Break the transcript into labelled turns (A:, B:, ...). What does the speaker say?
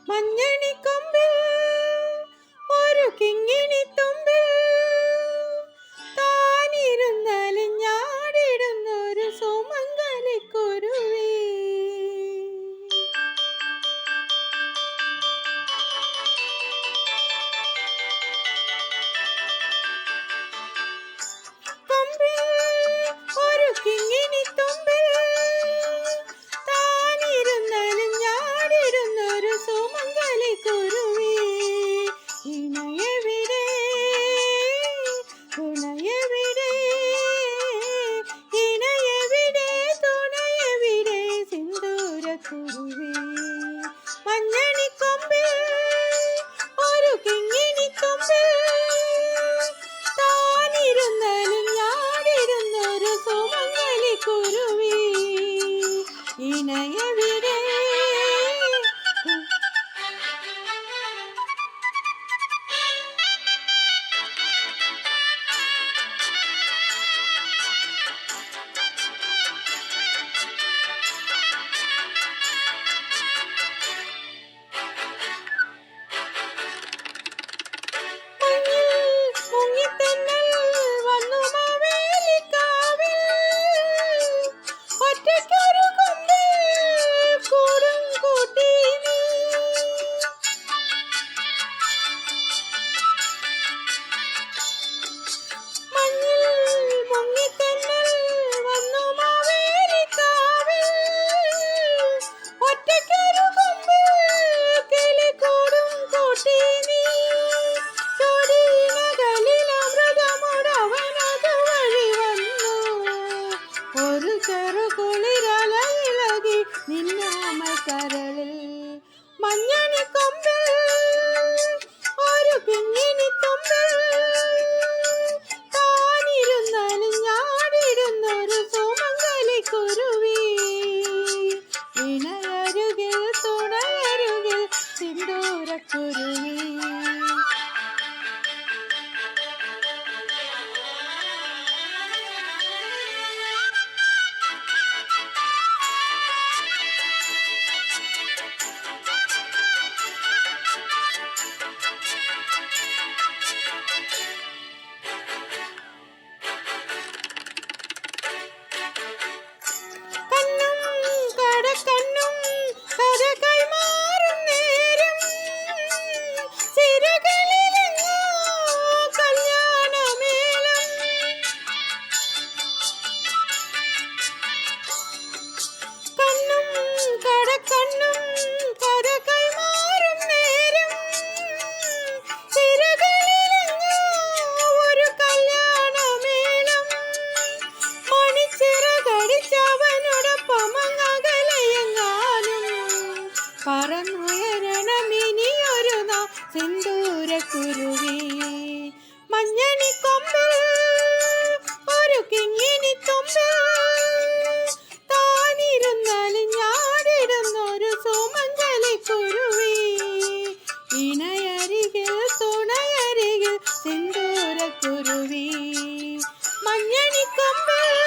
A: മഞ്ഞണിക്കൊമ്പിൽ ഒരു കിങ്ങിണിത്തുമ്പിൽ താനിരുന്നലിഞ്ഞാടിടുന്നൊരു സുമംഗലിക്കുരുവി. കൊമ്പിൽ ഒരു കിങ്ങിണിത്തുമ്പിൽ താനിരുന്നലിഞ്ഞാടിടുന്നൊരു സുമംഗലിക്കുരുവി. ഇണയെവിടെ തുണയെവിടെ, ഇണയെവിടെ തുണയെവിടെ സിന്ദൂരക്കുരുവി. മഞ്ഞണിക്കൊമ്പിൽ ഒരു കിങ്ങിണിത്തുമ്പിൽ താനിരുന്നലിഞ്ഞാടിടുന്നൊരു സുമംഗലിക്കുരുവി. ഇണയെവിടെ ചെറുകുളിരലയിളകി നിന്നാമൽ കരളിൽ. മഞ്ഞണിക്കൊമ്പിൽ ഒരു കിങ്ങിണിത്തുമ്പിൽ താനിരുന്നലിഞ്ഞാടിടുന്നൊരു സുമംഗലിക്കുരുവി. ഇണയരുകിൽ തുണയരുകിൽ സിന്ദൂരക്കുരുവി. കണ്ണും കഥ കൈമാറും നേരം ചിരകളിലെങ്ങോ കല്യാണമേളം. കണ്ണും കടക്കണ്ണും കഥ കൈമാറും നേരം ചിരകളിലെങ്ങോ ഒരു കല്യാണമേളം. മണിച്ചിറകടിച്ചവനോടൊപ്പം പറന്നുയരണമിനിയൊരു നാൾ സിന്ദൂരക്കുരുവി. മഞ്ഞണിക്കൊമ്പിൽ ഒരു കിങ്ങിണിത്തുമ്പിൽ താനിരുന്നലിഞ്ഞാടിടുന്നൊരു സുമംഗലിക്കുരുവി. ഇണയരികിൽ തുണയരികിൽ സിന്ദൂരക്കുരുവി. മഞ്ഞണിക്കൊമ്പിൽ